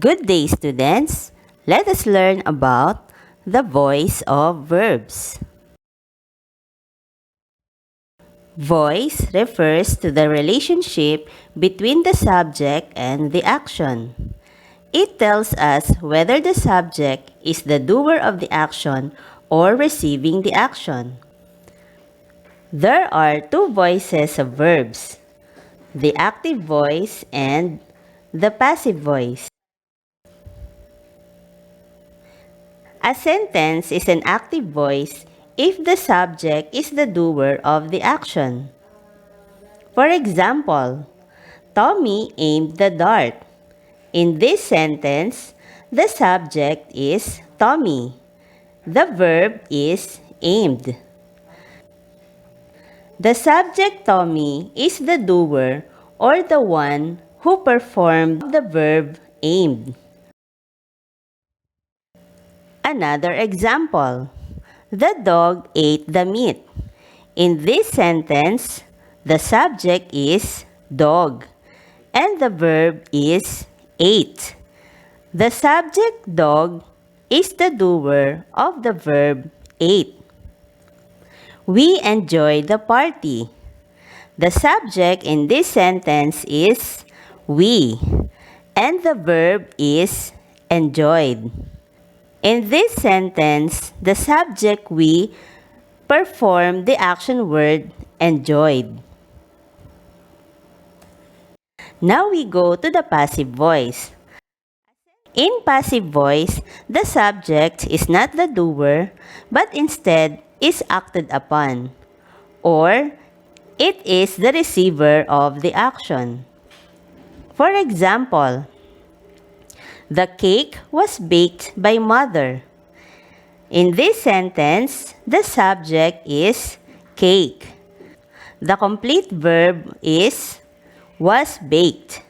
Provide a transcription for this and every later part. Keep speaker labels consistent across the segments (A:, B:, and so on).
A: Good day, students. Let us learn about the voice of verbs. Voice refers to the relationship between the subject and the action. It tells us whether the subject is the doer of the action or receiving the action. There are two voices of verbs, the active voice and the passive voice. A sentence is an active voice if the subject is the doer of the action. For example, Tommy aimed the dart. In this sentence, the subject is Tommy. The verb is aimed. The subject Tommy is the doer or the one who performed the verb aimed. Another example. The dog ate the meat. In this sentence, the subject is dog and the verb is ate. The subject dog is the doer of the verb ate. We enjoyed the party. The subject in this sentence is we and the verb is enjoyed. In this sentence, the subject we performed the action word enjoyed. Now we go to the passive voice. In passive voice, the subject is not the doer, but instead is acted upon, or it is the receiver of the action. For example, the cake was baked by mother. In this sentence, the subject is cake. The complete verb is was baked.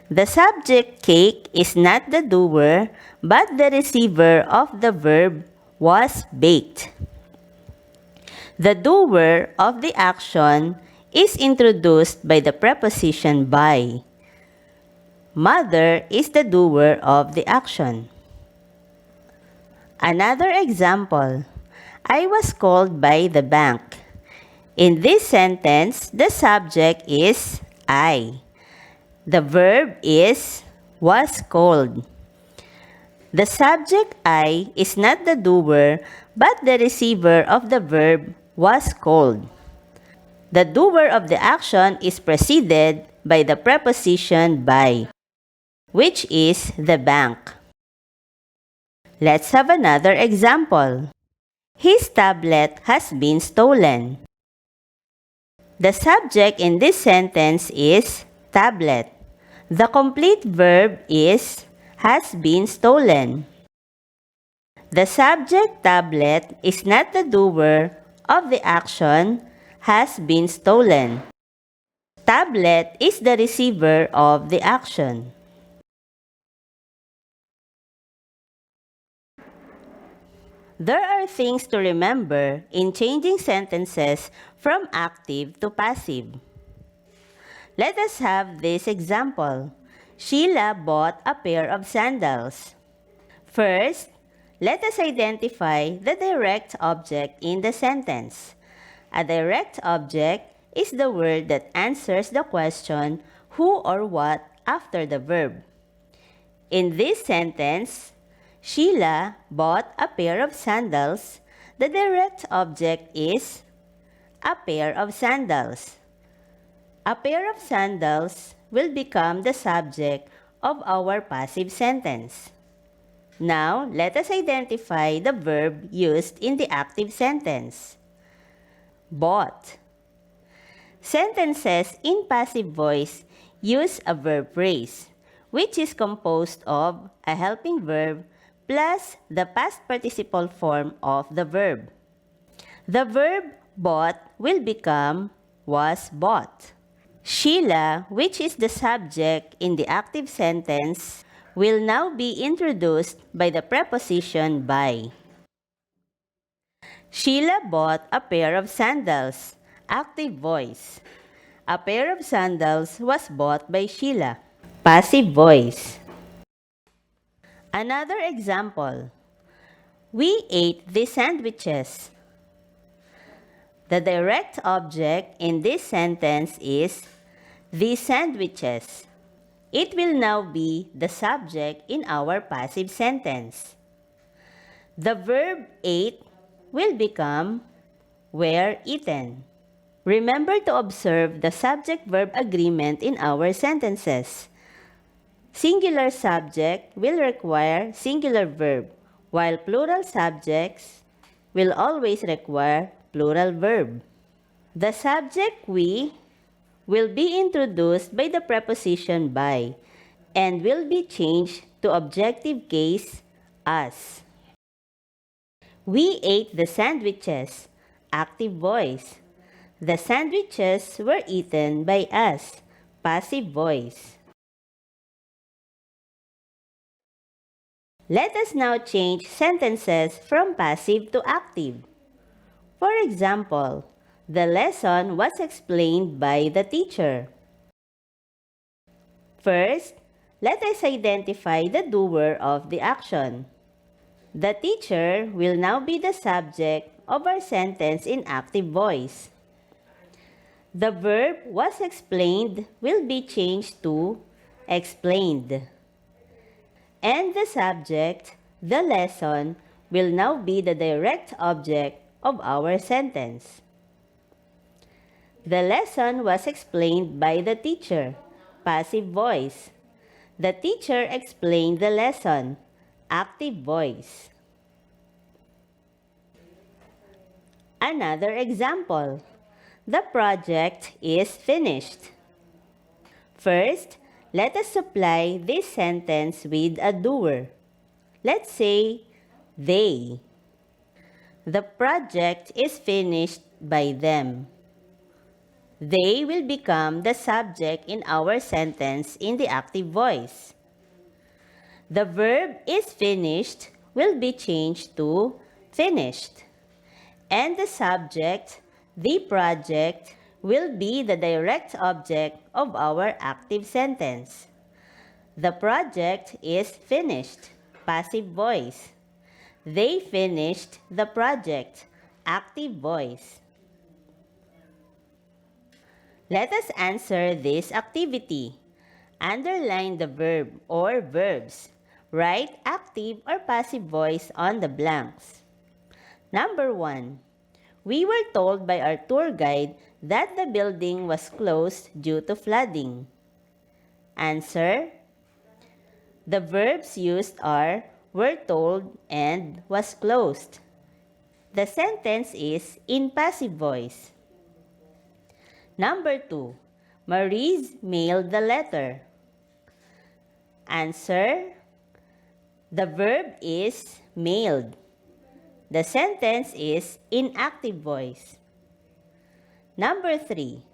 A: The subject cake is not the doer, but the receiver of the verb was baked. The doer of the action is introduced by the preposition by. Mother is the doer of the action. Another example, I was called by the bank. In this sentence, the subject is I. The verb is was called. The subject I is not the doer, but the receiver of the verb was called. The doer of the action is preceded by the preposition by, which is the bank. Let's have another example. His tablet has been stolen. The subject in this sentence is tablet. The complete verb is has been stolen. The subject tablet is not the doer of the action has been stolen. Tablet is the receiver of the action. There are things to remember in changing sentences from active to passive. Let us have this example. Sheila bought a pair of sandals. First, let us identify the direct object in the sentence. A direct object is the word that answers the question who or what after the verb. In this sentence, Sheila bought a pair of sandals. The direct object is a pair of sandals. A pair of sandals will become the subject of our passive sentence. Now, let us identify the verb used in the active sentence. Bought. Sentences in passive voice use a verb phrase, which is composed of a helping verb plus the past participle form of the verb. The verb bought will become was bought. Sheila, which is the subject in the active sentence, will now be introduced by the preposition by. Sheila bought a pair of sandals. Active voice. A pair of sandals was bought by Sheila. Passive voice. Another example. We ate the sandwiches. The direct object in this sentence is the sandwiches. It will now be the subject in our passive sentence. The verb ate will become were eaten. Remember to observe the subject-verb agreement in our sentences. Singular subject will require singular verb, while plural subjects will always require plural verb. The subject we will be introduced by the preposition by and will be changed to objective case as. We ate the sandwiches. Active voice. The sandwiches were eaten by us. Passive voice. Let us now change sentences from passive to active. For example, the lesson was explained by the teacher. First, let us identify the doer of the action. The teacher will now be the subject of our sentence in active voice. The verb was explained will be changed to explained. And the subject, the lesson, will now be the direct object of our sentence. The lesson was explained by the teacher. Passive voice. The teacher explained the lesson. Active voice. Another example. The project is finished. First, let us supply this sentence with a doer. Let's say, they. The project is finished by them. They will become the subject in our sentence in the active voice. The verb is finished will be changed to finished. And the subject, the project, will be the direct object of our active sentence. The project is finished. Passive voice. They finished the project. Active voice. Let us answer this activity. Underline the verb or verbs. Write active or passive voice on the blanks. Number 1. We were told by our tour guide that the building was closed due to flooding. Answer. The verbs used are were told and was closed. The sentence is in passive voice. Number 2. Maurice mailed the letter. Answer. The verb is mailed. The sentence is in active voice. Number 3.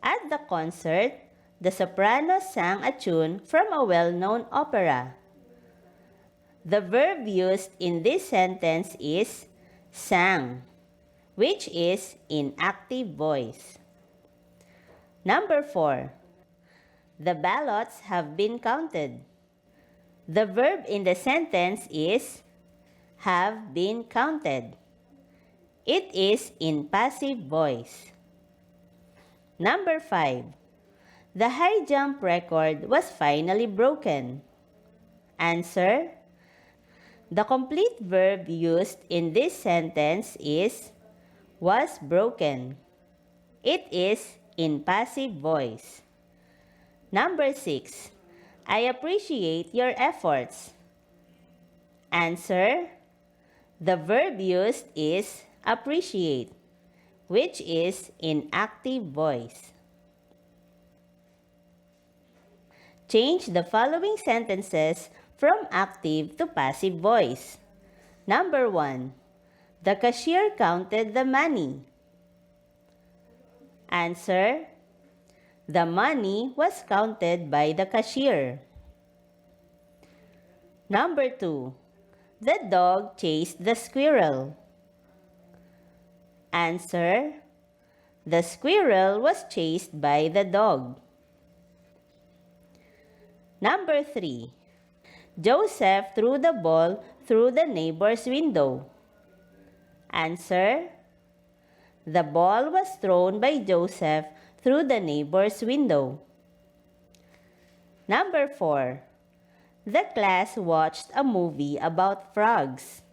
A: At the concert, the soprano sang a tune from a well-known opera. The verb used in this sentence is sang, which is in active voice. Number 4. The ballots have been counted. The verb in the sentence is have been counted. It is in passive voice. Number 5. The high jump record was finally broken. Answer. The complete verb used in this sentence is was broken. It is in passive voice. Number 6. I appreciate your efforts. Answer. The verb used is appreciate, which is in active voice. Change the following sentences from active to passive voice. Number 1. The cashier counted the money. Answer. The money was counted by the cashier. Number 2. The dog chased the squirrel. Answer: the squirrel was chased by the dog. Number 3. Joseph threw the ball through the neighbor's window. Answer: the ball was thrown by Joseph through the neighbor's window. Number 4. The class watched a movie about frogs.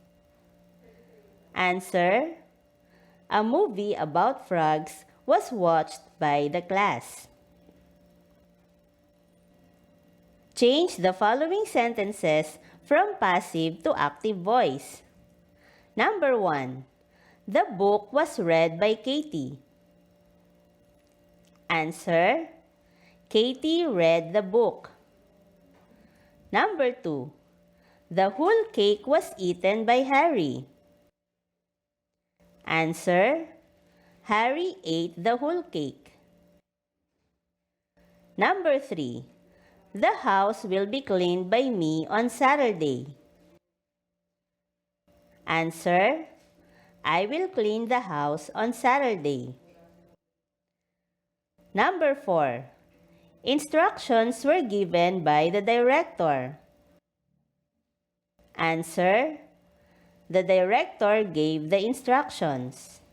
A: Answer: a movie about frogs was watched by the class. Change the following sentences from passive to active voice. Number 1. The book was read by Katie. Answer: Katie read the book. Number 2. The whole cake was eaten by Harry. Answer: Harry ate the whole cake. Number 3. The house will be cleaned by me on Saturday. Answer: I will clean the house on Saturday. Number 4. Instructions were given by the director. Answer: the director gave the instructions.